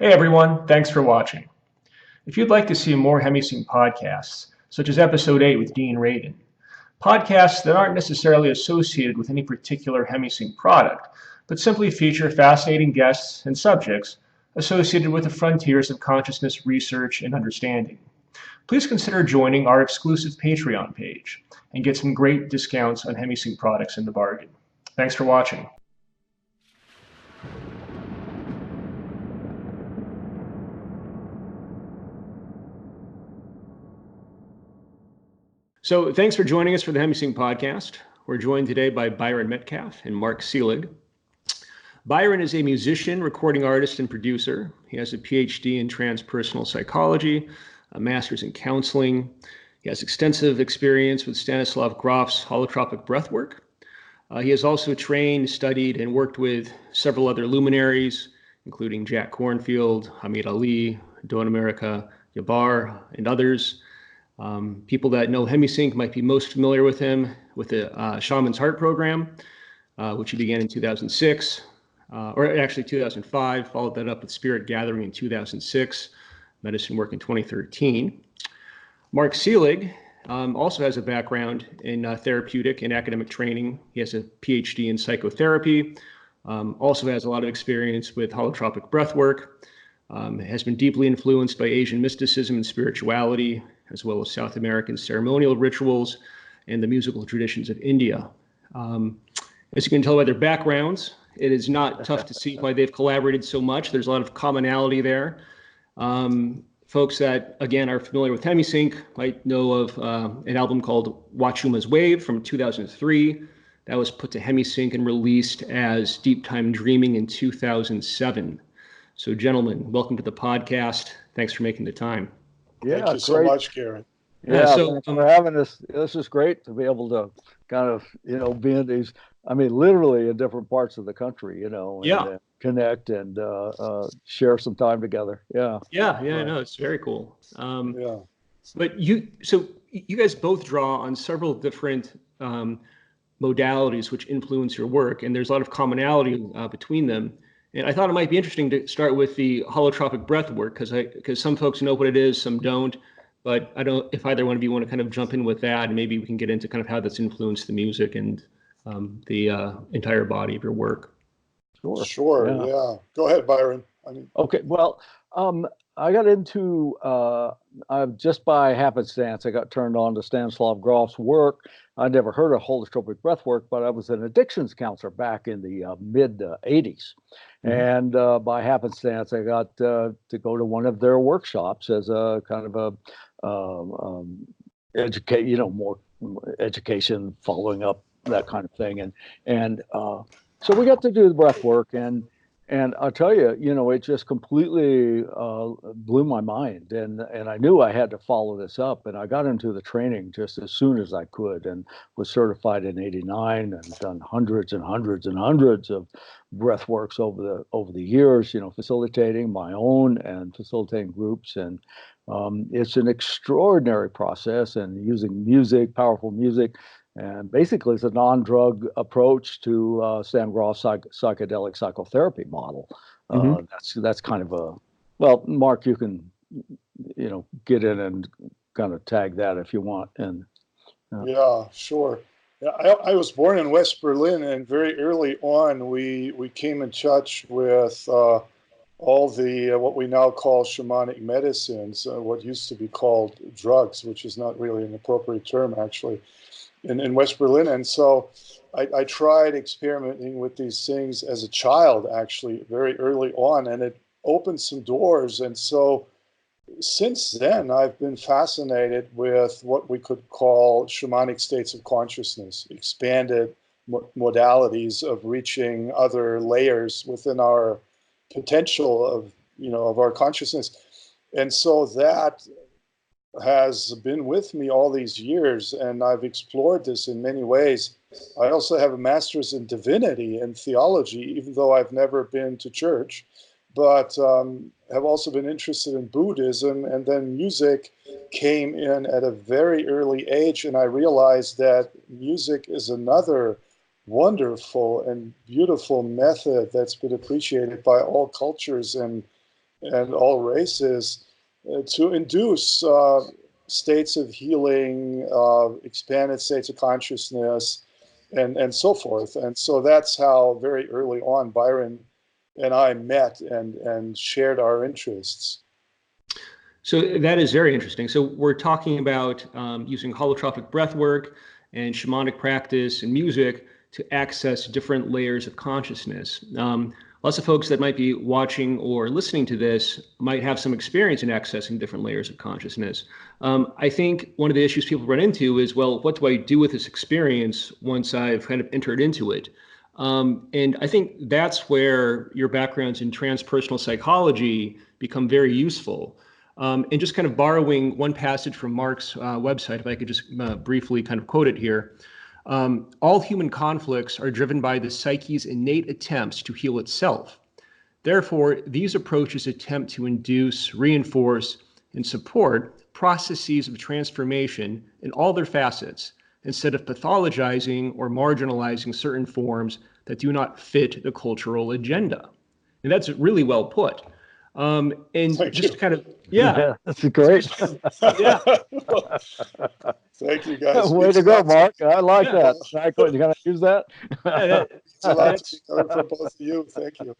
Hey everyone, thanks for watching. If you'd like to see more Hemi-Sync podcasts, such as Episode 8 with Dean Radin, podcasts that aren't necessarily associated with any particular Hemi-Sync product, but simply feature fascinating guests and subjects associated with the frontiers of consciousness research and understanding, please consider joining our exclusive Patreon page and get some great discounts on Hemi-Sync products in the bargain. Thanks for watching. So thanks for joining us for the Hemi-Sync podcast. We're joined today by Byron Metcalf and Mark Seelig. Byron is a musician, recording artist, and producer. He has a PhD in transpersonal psychology, a master's in counseling. He has extensive experience with Stanislav Grof's holotropic breathwork. He has also trained, studied, and worked with several other luminaries, including Jack Kornfield, Hamid Ali, Don America Yabar, and others. People that know Hemi-Sync might be most familiar with him with the Shaman's Heart program, which he began in 2006, or actually 2005, followed that up with Spirit Gathering in 2006, medicine work in 2013. Mark Seelig also has a background in therapeutic and academic training. He has a PhD in psychotherapy, also has a lot of experience with holotropic breathwork, has been deeply influenced by Asian mysticism and spirituality, as well as South American ceremonial rituals and the musical traditions of India. As you can tell by their backgrounds, it is not tough to see why they've collaborated so much. There's a lot of commonality there. Folks that, again, are familiar with Hemi-Sync might know of an album called Wachuma's Wave from 2003. That was put to Hemi-Sync and released as Deep Time Dreaming in 2007. So, gentlemen, welcome to the podcast. Thanks for making the time. Yeah, Thank you so much, Karen. Yeah, thanks for having us. This is great to be able to kind of, be in these, literally in different parts of the country, and connect and share some time together. Yeah. Right. No, it's very cool. Yeah. But you guys both draw on several different modalities which influence your work, and there's a lot of commonality between them. And I thought it might be interesting to start with the holotropic breath work because some folks know what it is, some don't. But I don't. If either one of you want to kind of jump in with that, and maybe we can get into kind of how that's influenced the music and the entire body of your work. Sure. Yeah. Go ahead, Byron. Okay. Well, I got into just by happenstance. I got turned on to Stanislav Grof's work. I never heard of holotropic breathwork, but I was an addictions counselor back in the mid '80s, and by happenstance, I got to go to one of their workshops as a kind of a educate, more education, following up, that kind of thing, and so we got to do the breathwork, and I'll tell you, it just completely blew my mind, and I knew I had to follow this up, and I got into the training just as soon as I could, and was certified in '89, and done hundreds and hundreds and hundreds of breathworks over the years, facilitating my own and facilitating groups, and it's an extraordinary process, and using music, powerful music. And basically, it's a non-drug approach to Sam Groff's psychedelic psychotherapy model. That's kind of well, Mark, you can, get in and kind of tag that if you want. And yeah, sure. Yeah, I was born in West Berlin, and very early on, we came in touch with all the what we now call shamanic medicines, what used to be called drugs, which is not really an appropriate term, actually. In West Berlin. And so I tried experimenting with these things as a child, actually, very early on, and it opened some doors. And so since then, I've been fascinated with what we could call shamanic states of consciousness, expanded modalities of reaching other layers within our potential of our consciousness. And so that has been with me all these years, and I've explored this in many ways. I also have a master's in divinity and theology, even though I've never been to church, but have also been interested in Buddhism, and then music came in at a very early age, and I realized that music is another wonderful and beautiful method that's been appreciated by all cultures and and all races to induce states of healing, expanded states of consciousness, and so forth. And so that's how very early on Byron and I met and shared our interests. So that is very interesting. So we're talking about using holotropic breathwork and shamanic practice and music to access different layers of consciousness. Lots of folks that might be watching or listening to this might have some experience in accessing different layers of consciousness. I think one of the issues people run into is, well, what do I do with this experience once I've kind of entered into it? And I think that's where your backgrounds in transpersonal psychology become very useful. And just kind of borrowing one passage from Mark's website, if I could just briefly kind of quote it here. All human conflicts are driven by the psyche's innate attempts to heal itself. Therefore, these approaches attempt to induce, reinforce, and support processes of transformation in all their facets, instead of pathologizing or marginalizing certain forms that do not fit the cultural agenda. And that's really well put. And Thank just you. kind of, yeah. That's great. Yeah. Thank you, guys. Way to go, Mark. I like Yeah. that. Can I use that? It's a lot to be coming from both of you. Thank you.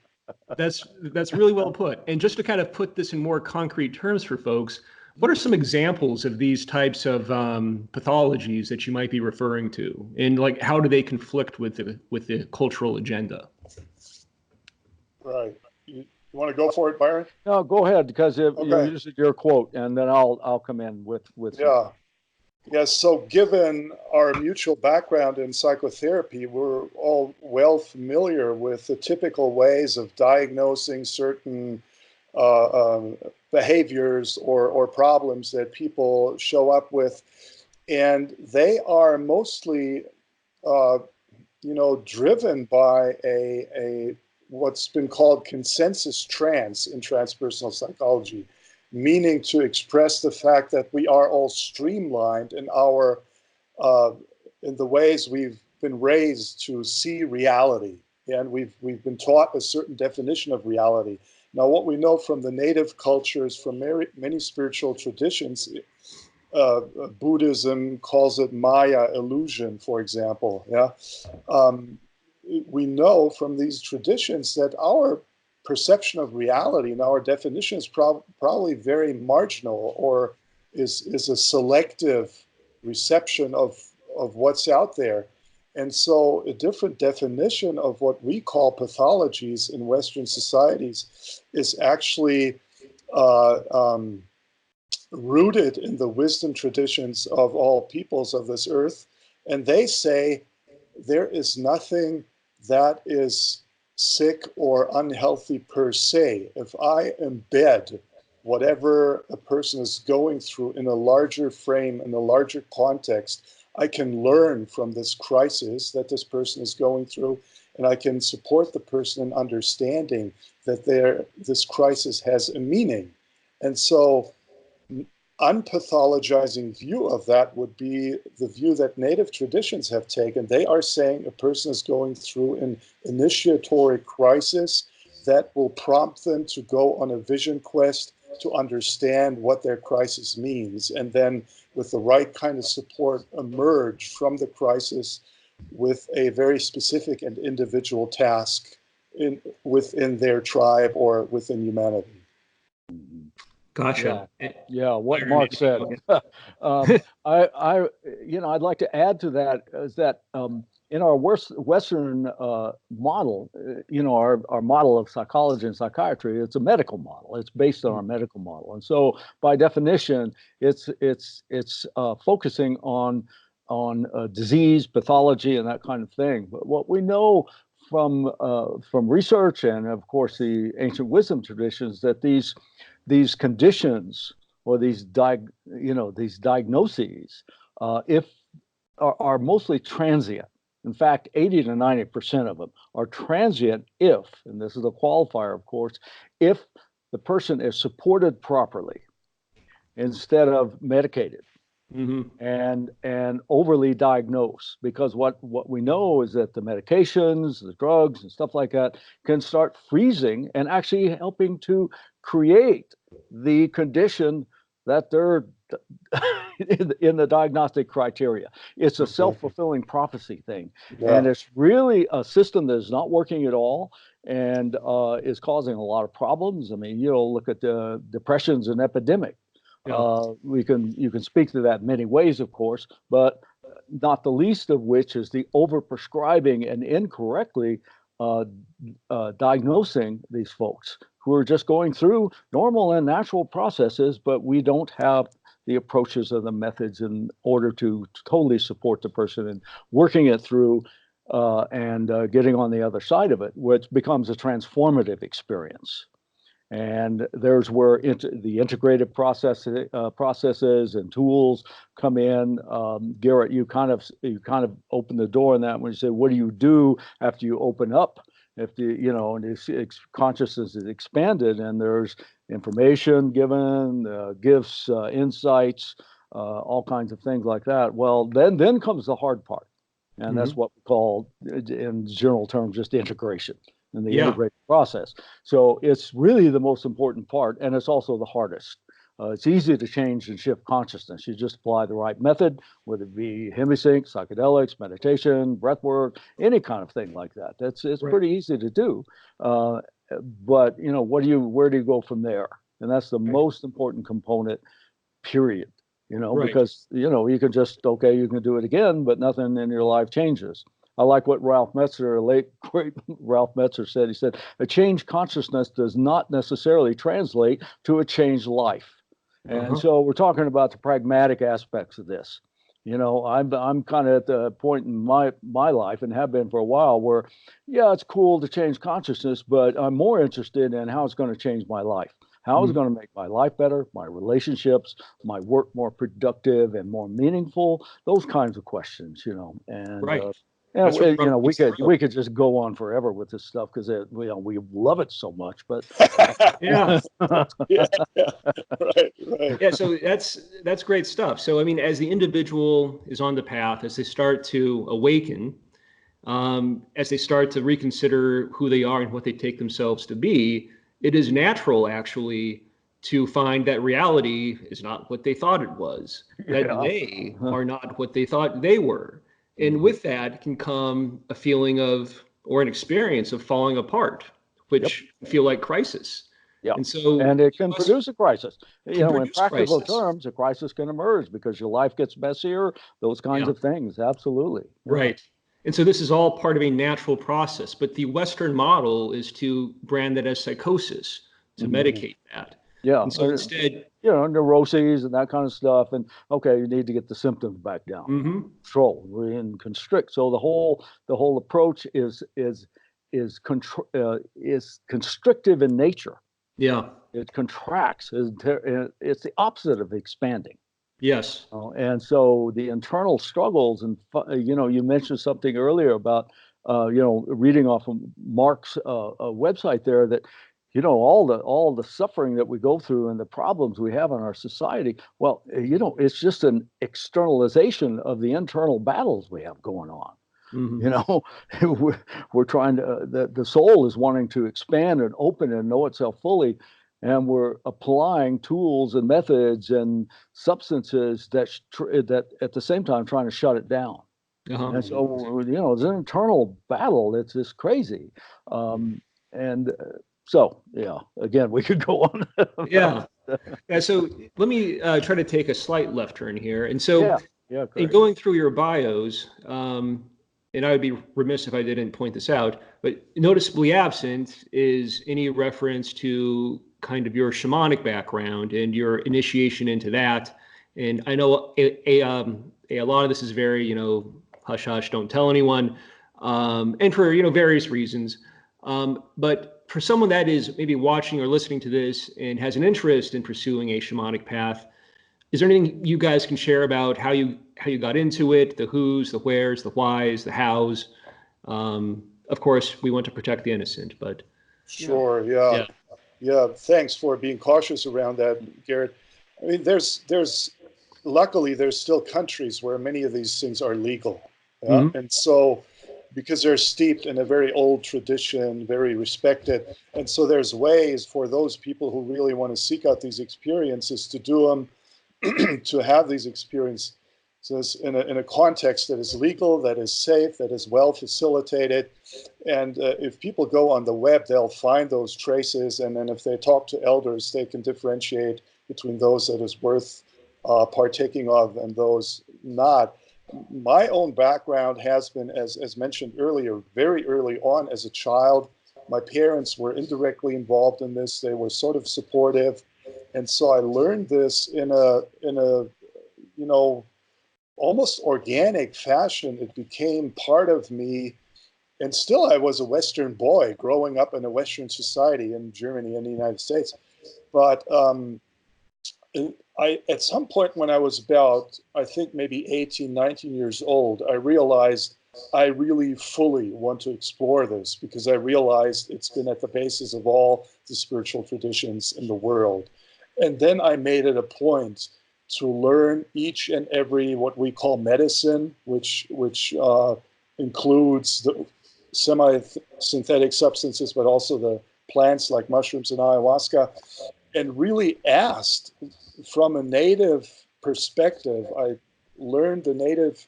That's really well put. And just to kind of put this in more concrete terms for folks, what are some examples of these types of pathologies that you might be referring to, and like how do they conflict with the cultural agenda? Right. You want to go for it, Byron? No, go ahead, because you Okay. use your quote, and then I'll come in with Yeah. Yes. So given our mutual background in psychotherapy, we're all well familiar with the typical ways of diagnosing certain behaviors or problems that people show up with. And they are mostly, driven by a what's been called consensus trance in transpersonal psychology, meaning to express the fact that we are all streamlined in our in the ways we've been raised to see reality, and we've been taught a certain definition of reality. Now, what we know from the native cultures, from many spiritual traditions, Buddhism calls it Maya illusion, for example. Yeah, we know from these traditions that our perception of reality and our definition is probably very marginal, or is a selective reception of what's out there. And so a different definition of what we call pathologies in Western societies is actually rooted in the wisdom traditions of all peoples of this earth. And they say there is nothing that is sick or unhealthy per se. If I embed whatever a person is going through in a larger frame, in a larger context, I can learn from this crisis that this person is going through, and I can support the person in understanding that this crisis has a meaning. And so unpathologizing view of that would be the view that native traditions have taken. They are saying a person is going through an initiatory crisis that will prompt them to go on a vision quest to understand what their crisis means, and then with the right kind of support emerge from the crisis with a very specific and individual task within their tribe or within humanity. Gotcha. Yeah, what Mark said. I'd like to add to that is that in our Western model, our model of psychology and psychiatry, it's a medical model. It's based on our medical model, and so by definition, it's focusing on disease, pathology, and that kind of thing. But what we know from research and of course the ancient wisdom traditions, that these conditions or these diagnoses, if are mostly transient. In fact, 80 to 90% of them are transient if, and this is a qualifier, of course, if the person is supported properly instead of medicated. And overly diagnosed, because what we know is that the medications, the drugs, and stuff like that can start freezing and actually helping to create the condition that they're in the diagnostic criteria. It's a self-fulfilling prophecy thing. Yeah. And it's really a system that is not working at all and is causing a lot of problems. I mean, look at the depression's an epidemic. Yeah. You can speak to that in many ways, of course, but not the least of which is the overprescribing and incorrectly diagnosing these folks who are just going through normal and natural processes, but we don't have the approaches or the methods in order to totally support the person in working it through and getting on the other side of it, which becomes a transformative experience. And there's where the integrated processes and tools come in. Garrett, you kind of open the door on that when you say, what do you do after you open up? If and consciousness is expanded and there's information given, gifts, insights, all kinds of things like that. Well, then comes the hard part, and that's what we call, in general terms, just integration and the integrated process. So it's really the most important part, and it's also the hardest. It's easy to change and shift consciousness. You just apply the right method, whether it be Hemi-Sync, psychedelics, meditation, breathwork, any kind of thing like that. It's pretty easy to do. But where do you go from there? And that's the most important component, period. Because you can just you can do it again, but nothing in your life changes. I like what Ralph Metzer, late great Ralph Metzer said. He said, a changed consciousness does not necessarily translate to a changed life. And so we're talking about the pragmatic aspects of this. I'm kind of at the point in my life, and have been for a while, where, it's cool to change consciousness, but I'm more interested in how it's going to change my life. How is it going to make my life better, my relationships, my work more productive and more meaningful? Those kinds of questions, and we could just go on forever with this stuff because we love it so much. But yeah. Right. Yeah, so that's great stuff. So I mean, as the individual is on the path, as they start to awaken, as they start to reconsider who they are and what they take themselves to be, it is natural actually to find that reality is not what they thought it was, that they are not what they thought they were. And with that can come a feeling of, or an experience of falling apart, which feel like crisis. Yeah, and it can produce a crisis. In practical crisis. terms, a crisis can emerge because your life gets messier, those kinds of things. Absolutely. Right. And so this is all part of a natural process, but the Western model is to brand that as psychosis, to medicate that. Yeah. And so instead, neuroses and that kind of stuff. And you need to get the symptoms back down. Control and constrict. So the whole approach is constrictive in nature. Yeah. It contracts. It's the opposite of expanding. Yes. And so the internal struggles, and you mentioned something earlier about reading off of Mark's website there, that all the suffering that we go through and the problems we have in our society. Well, it's just an externalization of the internal battles we have going on. We're trying to, the soul is wanting to expand and open and know itself fully. And we're applying tools and methods and substances that at the same time trying to shut it down. And so, it's an internal battle. It's just crazy. So, again, we could go on. Yeah. So let me try to take a slight left turn here. And so in going through your bios, and I would be remiss if I didn't point this out, but noticeably absent is any reference to kind of your shamanic background and your initiation into that. And I know a lot of this is very, hush hush, don't tell anyone, and for various reasons. But for someone that is maybe watching or listening to this and has an interest in pursuing a shamanic path, is there anything you guys can share about how you got into it, the who's, the where's, the why's, the how's? Of course, we want to protect the innocent, but sure, yeah. Thanks for being cautious around that, Garrett. I mean, luckily there's still countries where many of these things are legal, and so because they're steeped in a very old tradition, very respected. And so there's ways for those people who really want to seek out these experiences to do them, to have these experiences in a context that is legal, that is safe, that is well facilitated. And if people go on the web, they'll find those traces. And then if they talk to elders, they can differentiate between those that is worth partaking of and those not. My own background has been, as mentioned earlier, very early on as a child. My parents were indirectly involved in this. They were sort of supportive. And so I learned this in a almost organic fashion. It became part of me. And still I was a Western boy growing up in a Western society in Germany and the United States. But at some point when I was about, I think maybe 18, 19 years old, I realized I really fully want to explore this, because I realized it's been at the basis of all the spiritual traditions in the world. And then I made it a point to learn each and every what we call medicine, which includes the semi-synthetic substances, but also the plants like mushrooms and ayahuasca, and really asked from a native perspective. I learned the native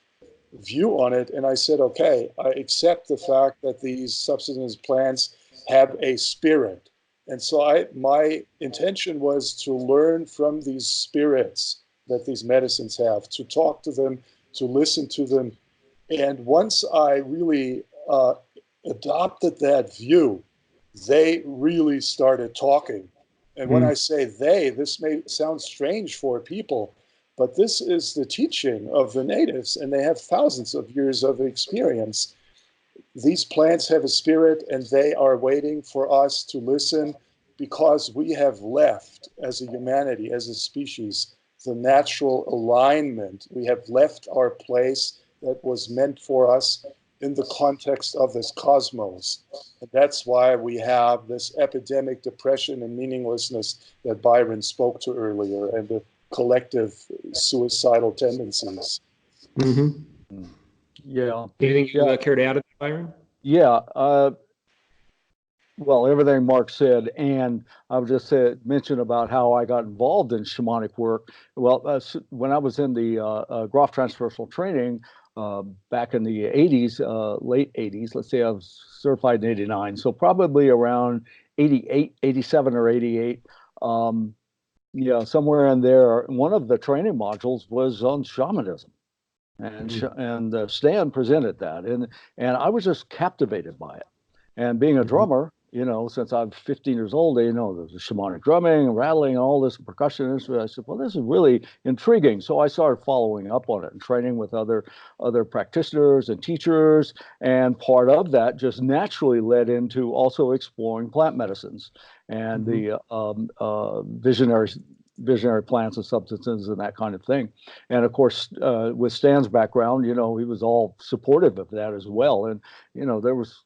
view on it, and I said, okay, I accept the fact that these substances, plants, have a spirit. And so my intention was to learn from these spirits that these medicines have, to talk to them, to listen to them. And once I really adopted that view, they really started talking. And when I say they, this may sound strange for people, but this is the teaching of the natives, and they have thousands of years of experience. These plants have a spirit, and they are waiting for us to listen, because we have left, as a humanity, as a species, the natural alignment. We have left our place that was meant for us in the context of this cosmos. And that's why we have this epidemic depression and meaninglessness that Byron spoke to earlier, and the collective suicidal tendencies. Mm-hmm. Yeah. Anything you care to add, Byron? Yeah. Well, everything Mark said, and I would just mention about how I got involved in shamanic work. Well, when I was in the Groff transpersonal training back in the 80s, late 80s, let's say I was certified in 89, so probably around 88, 87 or 88, somewhere in there. One of the training modules was on shamanism. And Stan presented that, and I was just captivated by it. And being a drummer, since I'm 15 years old, there's a shamanic drumming and rattling and all this percussion instrument. I said, well, this is really intriguing. So I started following up on it and training with other practitioners and teachers. And part of that just naturally led into also exploring plant medicines and the visionary plants and substances and that kind of thing. And of course, with Stan's background, he was all supportive of that as well. And, there was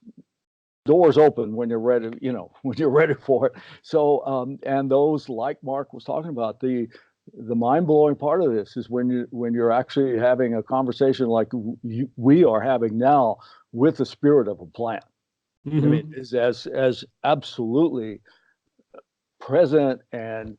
doors open when you're ready, when you're ready for it. So, and those, like Mark was talking about, the mind-blowing part of this is when you're actually having a conversation like we are having now with the spirit of a plant. I mean, is as absolutely present and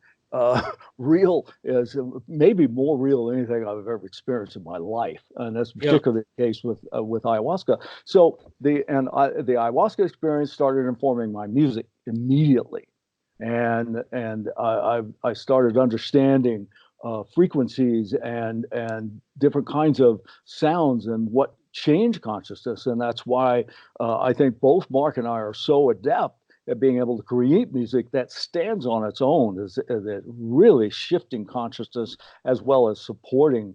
real, as maybe more real than anything I've ever experienced in my life, and that's particularly the case with ayahuasca. So the ayahuasca experience started informing my music immediately, and I started understanding frequencies and different kinds of sounds and what change consciousness, and that's why I think both Mark and I are so adept at being able to create music that stands on its own, is really shifting consciousness as well as supporting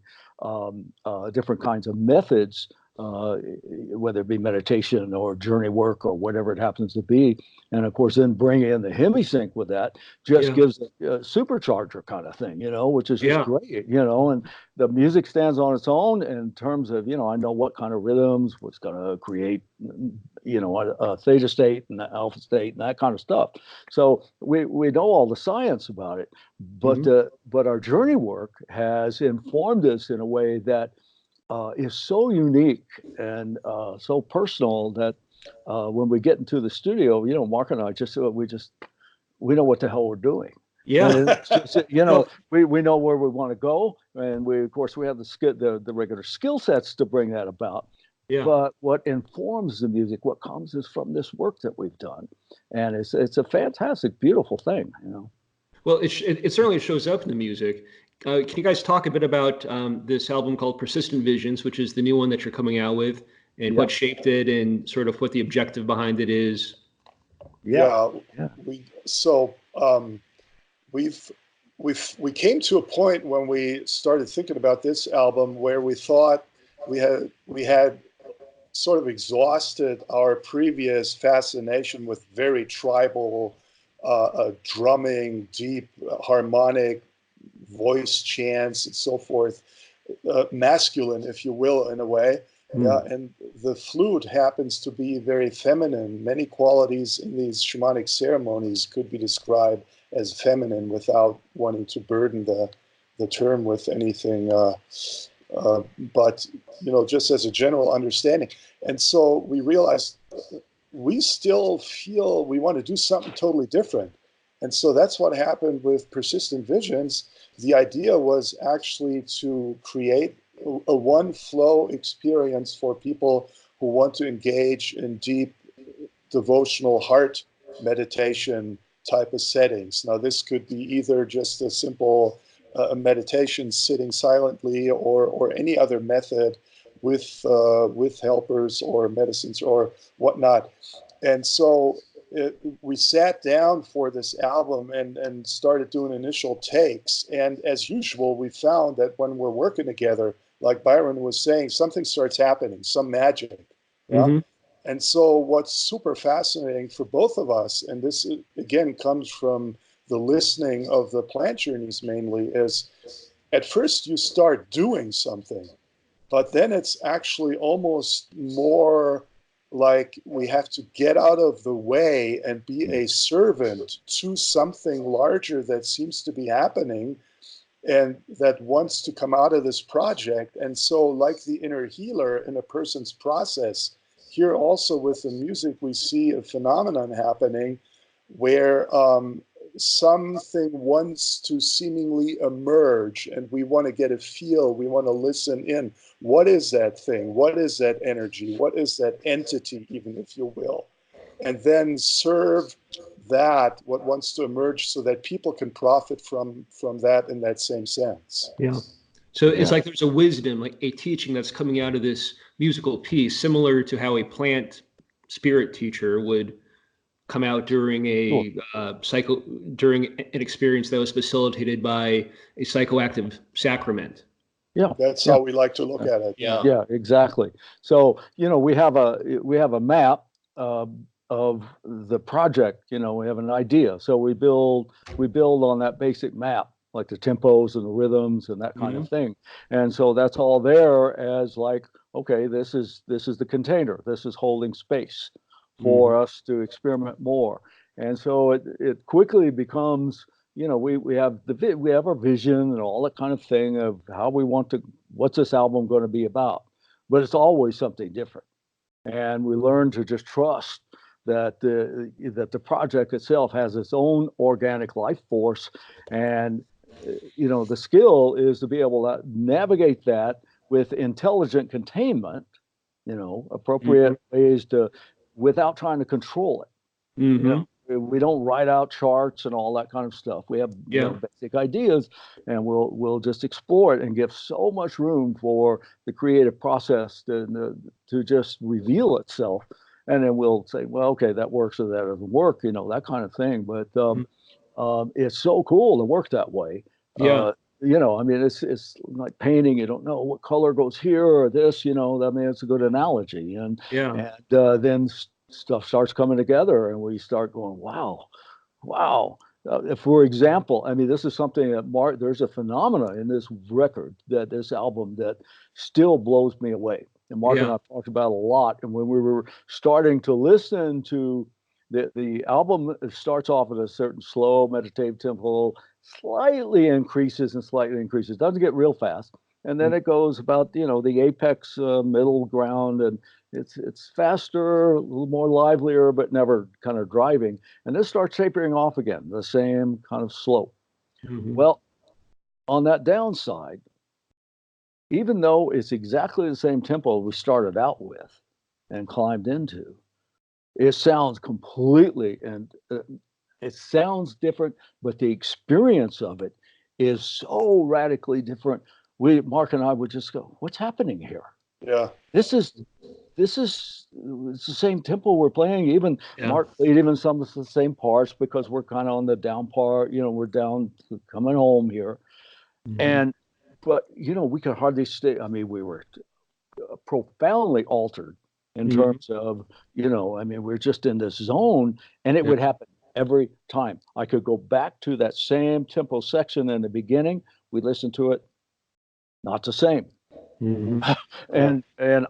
different kinds of methods, whether it be meditation or journey work or whatever it happens to be. And of course, then bringing in the Hemi-Sync with that just gives a supercharger kind of thing, which is just great, and the music stands on its own in terms of, I know what kind of rhythms, what's going to create, a theta state and the alpha state and that kind of stuff. So we know all the science about it, but our journey work has informed us in a way that is so unique and so personal that when we get into the studio, Mark and I we know what the hell we're doing. Yeah. And it's just, Well, we know where we want to go, and of course we have the regular skill sets to bring that about. yeah. But what informs the music, what comes is from this work that we've done, and it's a fantastic, beautiful thing. Well, it certainly shows up in the music. Can you guys talk a bit about this album called Persistent Visions, which is the new one that you're coming out with, and what shaped it, and sort of what the objective behind it is? Yeah, Yeah. We came to a point when we started thinking about this album where we thought we had sort of exhausted our previous fascination with very tribal drumming, deep harmonic voice chants and so forth, masculine, if you will, in a way. Yeah, and the flute happens to be very feminine. Many qualities in these shamanic ceremonies could be described as feminine without wanting to burden the term with anything, but just as a general understanding. And so we realized we still feel we want to do something totally different. And so that's what happened with Persistent Visions. The idea was actually to create a one flow experience for people who want to engage in deep devotional heart meditation type of settings. Now, this could be either just a simple meditation sitting silently or any other method with helpers or medicines or whatnot. And so we sat down for this album and started doing initial takes. And as usual, we found that when we're working together, like Byron was saying, something starts happening, some magic. Yeah. Mm-hmm. And so what's super fascinating for both of us, and this again comes from the listening of the plant journeys mainly, is at first you start doing something, but then it's actually almost more like we have to get out of the way and be a servant to something larger that seems to be happening and that wants to come out of this project. And so, like the inner healer in a person's process, here also with the music, we see a phenomenon happening where something wants to seemingly emerge and we want to get a feel, we want to listen in. What is that thing? What is that energy? What is that entity, even if you will? And then serve that, what wants to emerge, so that people can profit from that in that same sense. Yeah. So it's like there's a wisdom, like a teaching that's coming out of this musical piece, similar to how a plant spirit teacher would come out during a during an experience that was facilitated by a psychoactive sacrament. Yeah, that's how we like to look at it. Yeah, exactly. So we have a map of the project. We have an idea. So we build on that basic map, like the tempos and the rhythms and that kind of thing. And so that's all there as like, okay, this is the container. This is holding space for us to experiment more. And so it quickly becomes, we have our vision and all that kind of thing of how we want to, what's this album going to be about? But it's always something different. And we learn to just trust that the project itself has its own organic life force. And, the skill is to be able to navigate that with intelligent containment, appropriate ways to, without trying to control it. We don't write out charts and all that kind of stuff. We have basic ideas, and we'll just explore it and give so much room for the creative process to just reveal itself. And then we'll say, well, okay, that works or that doesn't work, that kind of thing. But it's so cool to work that way. Yeah. I mean, it's like painting. You don't know what color goes here or this. I mean, it's a good analogy. And then stuff starts coming together, and we start going, wow. For example, I mean, this is something that there's a phenomena in this record, this album, that still blows me away. And Mark and I talked about a lot. And when we were starting to listen to the album, it starts off at a certain slow meditative tempo, slightly increases, doesn't get real fast. and then it goes about, the apex, middle ground, and it's faster, a little more livelier, but never kind of driving. And then starts tapering off again, the same kind of slope. Well, on that downside, even though it's exactly the same tempo we started out with and climbed into, it sounds completely, and it sounds different, but the experience of it is so radically different. Mark and I would just go, "What's happening here?" Yeah. This is it's the same tempo we're playing. Even Mark played even some of the same parts because we're kind of on the down part. We're down coming home here, but we could hardly stay. I mean, we were profoundly altered in terms of, we're just in this zone, and it would happen every time. I could go back to that same tempo section in the beginning. We listen to it, not the same. And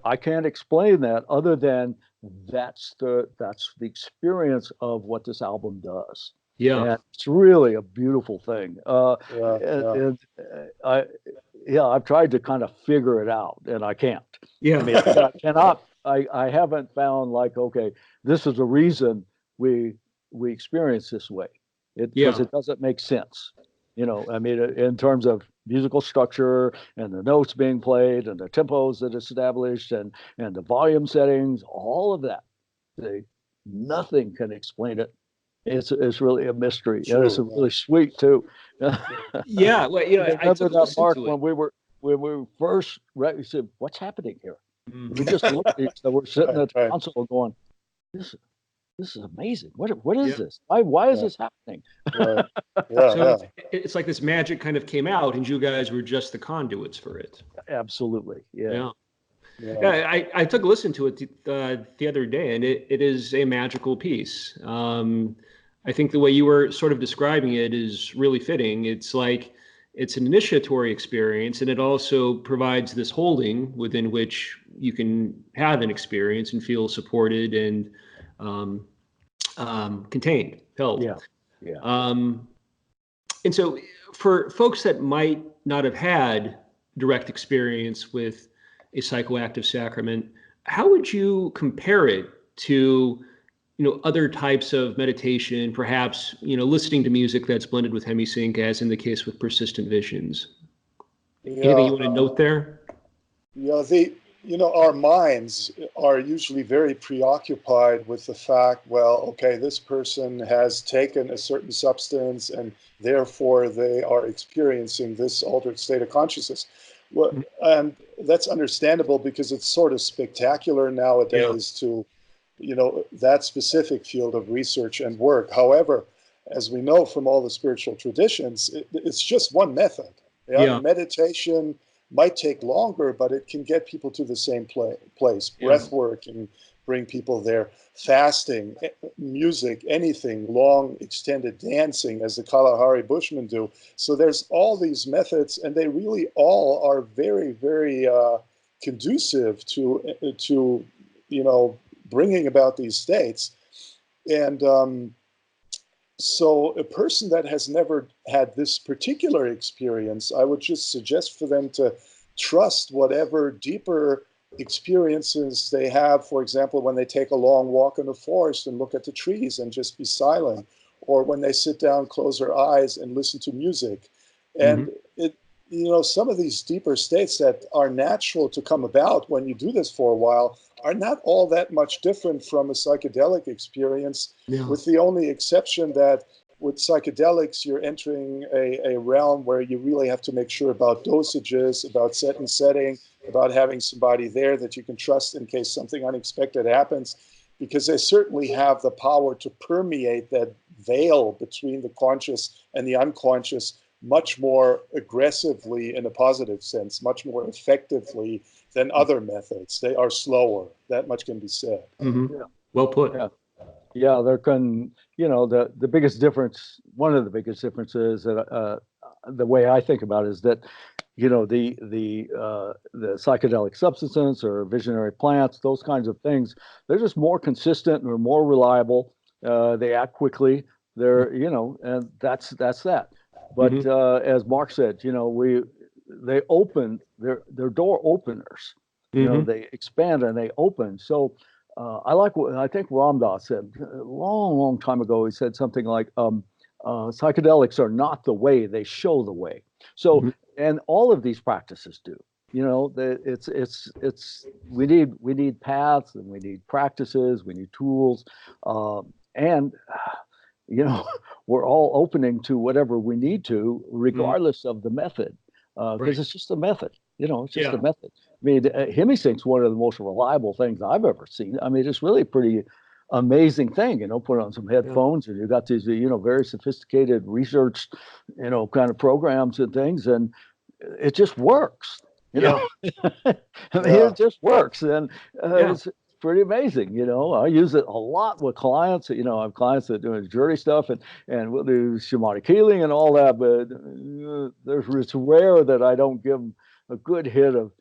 I can't explain that other than that's the experience of what this album does. And it's really a beautiful thing. I've tried to kind of figure it out, and I can't. I mean, I cannot. I haven't found like, okay, this is the reason we experience this way. Because it doesn't make sense. I mean, in terms of musical structure and the notes being played and the tempos that established and the volume settings, all of that, nothing can explain it. It's really a mystery. Sure, and it's really sweet too. Well, I remember that, Mark, when we were first read, we said, "What's happening here?" We just looked at each other. We're sitting at the console going, "This is amazing. What is this? Why is this happening?" So it's like this magic kind of came out, and you guys were just the conduits for it. Absolutely. I took a listen to it the other day, and it is a magical piece. I think the way you were sort of describing it is really fitting. It's like it's an initiatory experience, and it also provides this holding within which you can have an experience and feel supported and contained, held. And so for folks that might not have had direct experience with a psychoactive sacrament, how would you compare it to other types of meditation, perhaps listening to music that's blended with Hemi-Sync, as in the case with persistent visions? Anything you want to note there? Our minds are usually very preoccupied with the fact, well, okay, this person has taken a certain substance and therefore they are experiencing this altered state of consciousness. Well, and that's understandable because it's sort of spectacular nowadays to, that specific field of research and work. However, as we know from all the spiritual traditions, it's just one method. Meditation might take longer, but it can get people to the same place. Breathwork can bring people there. Fasting, music, anything, long extended dancing, as the Kalahari Bushmen do. So there's all these methods, and they really all are very, very conducive to bringing about these states. And so a person that has never had this particular experience, I would just suggest for them to trust whatever deeper experiences they have. For example, when they take a long walk in the forest and look at the trees and just be silent, or when they sit down, close their eyes and listen to music. And some of these deeper states that are natural to come about when you do this for a while are not all that much different from a psychedelic experience, with the only exception that with psychedelics, you're entering a realm where you really have to make sure about dosages, about set and setting, about having somebody there that you can trust in case something unexpected happens, because they certainly have the power to permeate that veil between the conscious and the unconscious much more aggressively, in a positive sense, much more effectively than other methods. They are slower. That much can be said. Well put. There can, the biggest difference, one of the biggest differences that the way I think about it is that, the psychedelic substances or visionary plants, those kinds of things, they're just more consistent and more reliable. They act quickly. They're, and that's that. But as Mark said, they open, they're door openers. You know, they expand and they open. So I like what I think Ram Dass said a long time ago. He said something like, psychedelics are not the way, they show the way. So, and all of these practices do. You know, we need paths, and we need practices, we need tools, and you know, we're all opening to whatever we need to, regardless of the method, because it's just a method. You know, it's just a method. I mean, Hemi-Sync's one of the most reliable things I've ever seen. I mean, it's really a pretty amazing thing. You know, put on some headphones, and you got these, you know, very sophisticated research, you know, kind of programs and things, and it just works. You know, I mean, it just works, and it's pretty amazing. You know, I use it a lot with clients. You know, I have clients that do jury stuff, and we'll do shamanic healing and all that. But it's rare that I don't give them a good hit of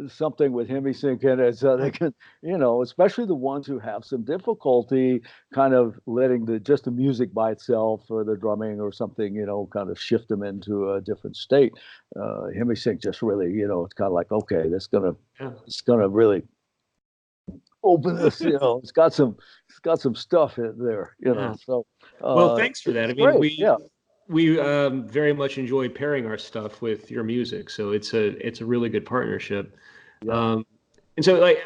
something with Hemi-Sync in it, so they can, you know, especially the ones who have some difficulty kind of letting just the music by itself or the drumming or something, you know, kind of shift them into a different state. Hemi-Sync just really, you know, it's kind of like, okay, it's gonna really open this, you know, it's got some stuff in there, you know. So well, thanks for that. I mean, great. we very much enjoy pairing our stuff with your music, so it's a really good partnership. And so, like,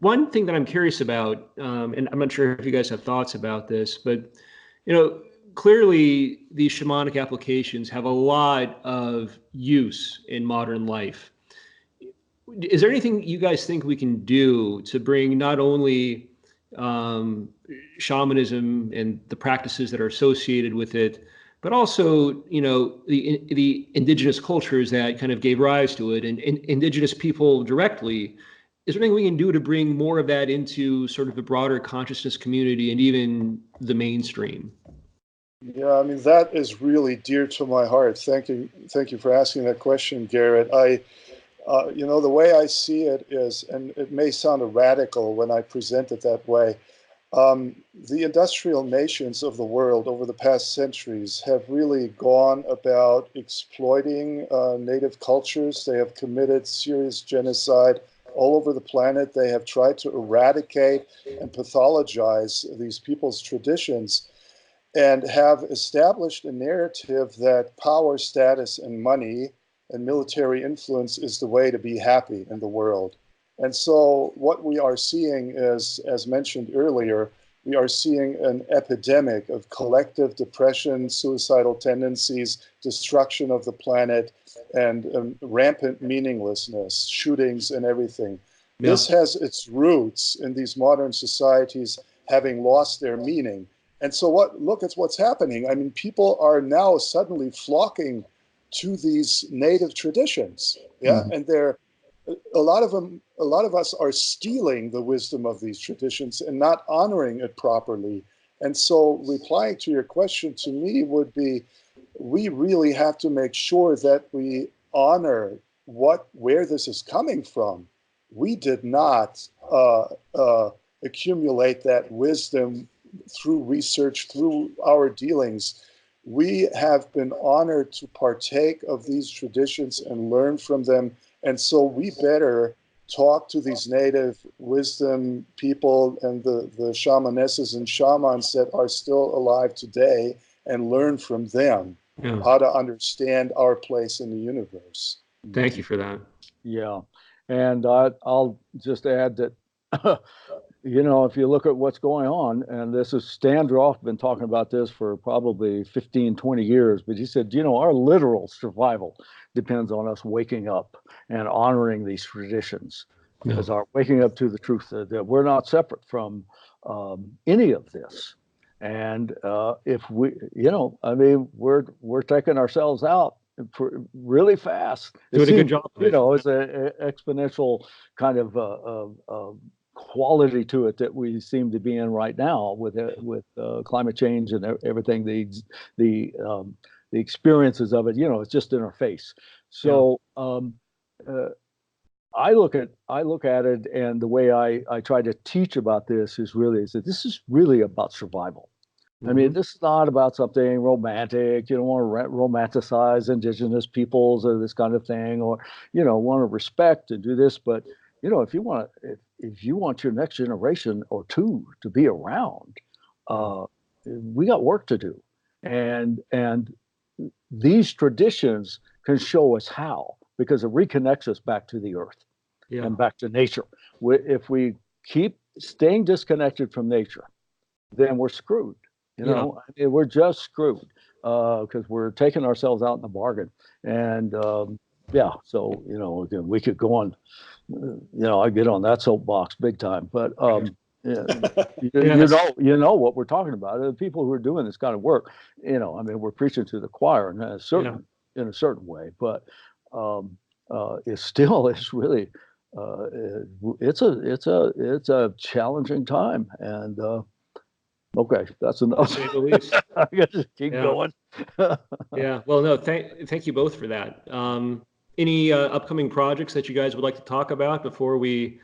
one thing that I'm curious about, and I'm not sure if you guys have thoughts about this, but you know, clearly these shamanic applications have a lot of use in modern life. Is there anything you guys think we can do to bring not only shamanism and the practices that are associated with it, but also, you know, the indigenous cultures that kind of gave rise to it, and indigenous people directly? Is there anything we can do to bring more of that into sort of the broader consciousness community and even the mainstream? Yeah, I mean, that is really dear to my heart. Thank you for asking that question, Garrett. You know, the way I see it is, and it may sound radical when I present it that way, the industrial nations of the world over the past centuries have really gone about exploiting native cultures. They have committed serious genocide all over the planet. They have tried to eradicate and pathologize these people's traditions, and have established a narrative that power, status, and money and military influence is the way to be happy in the world. And so what we are seeing is, as mentioned earlier, we are seeing an epidemic of collective depression, suicidal tendencies, destruction of the planet, and rampant meaninglessness, shootings and everything. This has its roots in these modern societies having lost their meaning. And so look at what's happening. I mean, people are now suddenly flocking to these native traditions. And a lot of us are stealing the wisdom of these traditions and not honoring it properly. And so replying to your question to me would be, we really have to make sure that we honor where this is coming from. We did not accumulate that wisdom through research, through our dealings. We have been honored to partake of these traditions and learn from them. And so we better talk to these native wisdom people and the shamanesses and shamans that are still alive today and learn from them how to understand our place in the universe. Thank you for that. Yeah. And I'll just add that you know, if you look at what's going on, and this is Stan Droff, been talking about this for probably 15, 20 years, but he said, you know, our literal survival depends on us waking up and honoring these traditions, as our waking up to the truth that we're not separate from any of this. And if we, you know, I mean, we're taking ourselves out really fast. Doing a good job. You know, it's an exponential kind of quality to it that we seem to be in right now with climate change and everything. The experiences of it, you know, it's just in our face. So I look at it, and the way I try to teach about this is that this is really about survival. I mean, this is not about something romantic. You don't want to romanticize indigenous peoples or this kind of thing, or, you know, want to respect and do this. But, you know, if you want if you want your next generation or two to be around, we got work to do. And these traditions can show us how, because it reconnects us back to the earth and back to nature. If we keep staying disconnected from nature, then we're screwed. You know, I mean, we're just screwed because we're taking ourselves out in the bargain. And so, you know, we could go on, you know, I get on that soapbox big time, but you know what we're talking about. The people who are doing this kind of work, you know, I mean, we're preaching to the choir in a certain way, but it still is really it's a challenging time. And okay, that's enough. To say the least. I gotta keep going. Yeah. Well, no, thank you both for that. Any upcoming projects that you guys would like to talk about before we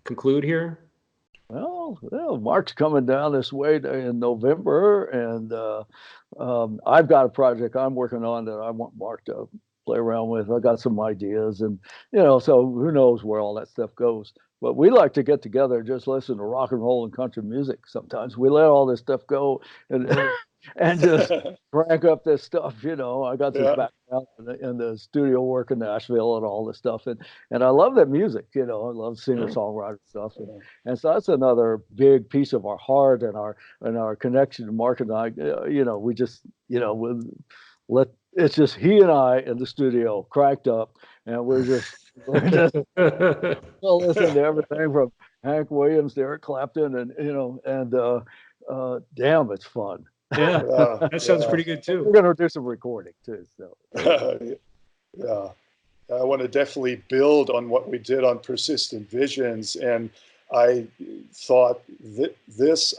conclude here? Well, Mark's coming down this way in November, and I've got a project I'm working on that I want Mark to play around with. I got some ideas, and you know, so who knows where all that stuff goes. But we like to get together and just listen to rock and roll and country music. Sometimes we let all this stuff go and just crank up this stuff. You know, I got this background in the studio work in Nashville and all this stuff, and I love that music. You know, I love singer-songwriter stuff, and so that's another big piece of our heart and our connection to Mark and I. You know, we just, you know, it's just he and I in the studio cranked up, and we'll listen to everything from Hank Williams to Eric Clapton, and you know, and damn, it's fun. Yeah, that sounds pretty good too. We're gonna do some recording too. So I want to definitely build on what we did on Persistent Visions, and I thought that this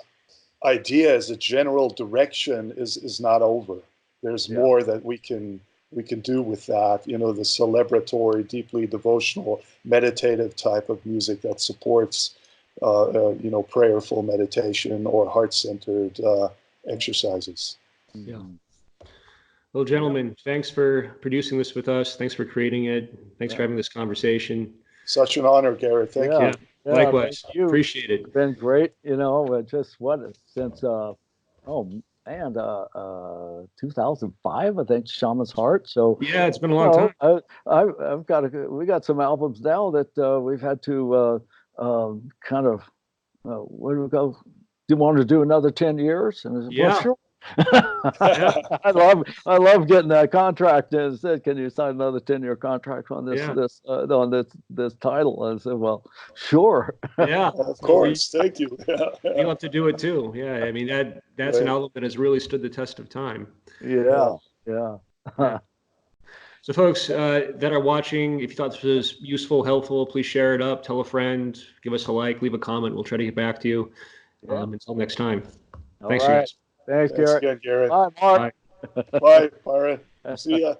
idea as a general direction is not over. There's more that we can do with that. You know, the celebratory, deeply devotional, meditative type of music that supports, you know, prayerful meditation or heart-centered exercises. Yeah. Well, gentlemen, thanks for producing this with us. Thanks for creating it. Thanks for having this conversation. Such an honor, Garrett. Thank you. Yeah, likewise. Thank you. Appreciate it. It's been great. You know, just since 2005, I think, Shaman's Heart. So yeah, it's been a long time. We got some albums now that we've had to kind of where do we go? Do you want to do another 10 years? And well, sure. I love getting that contract. And said, can you sign another 10-year contract on this this title? And I said, well, sure. Yeah, of course. Thank you. You have to do it too. Yeah, I mean that's an album that has really stood the test of time. Yeah. So folks that are watching, if you thought this was useful, helpful, please share it up, tell a friend, give us a like, leave a comment. We'll try to get back to you. Until next time. Thanks, guys. Thanks, Garrett. Again, Garrett. Bye, Mark. Bye. Bye, Byron. See ya.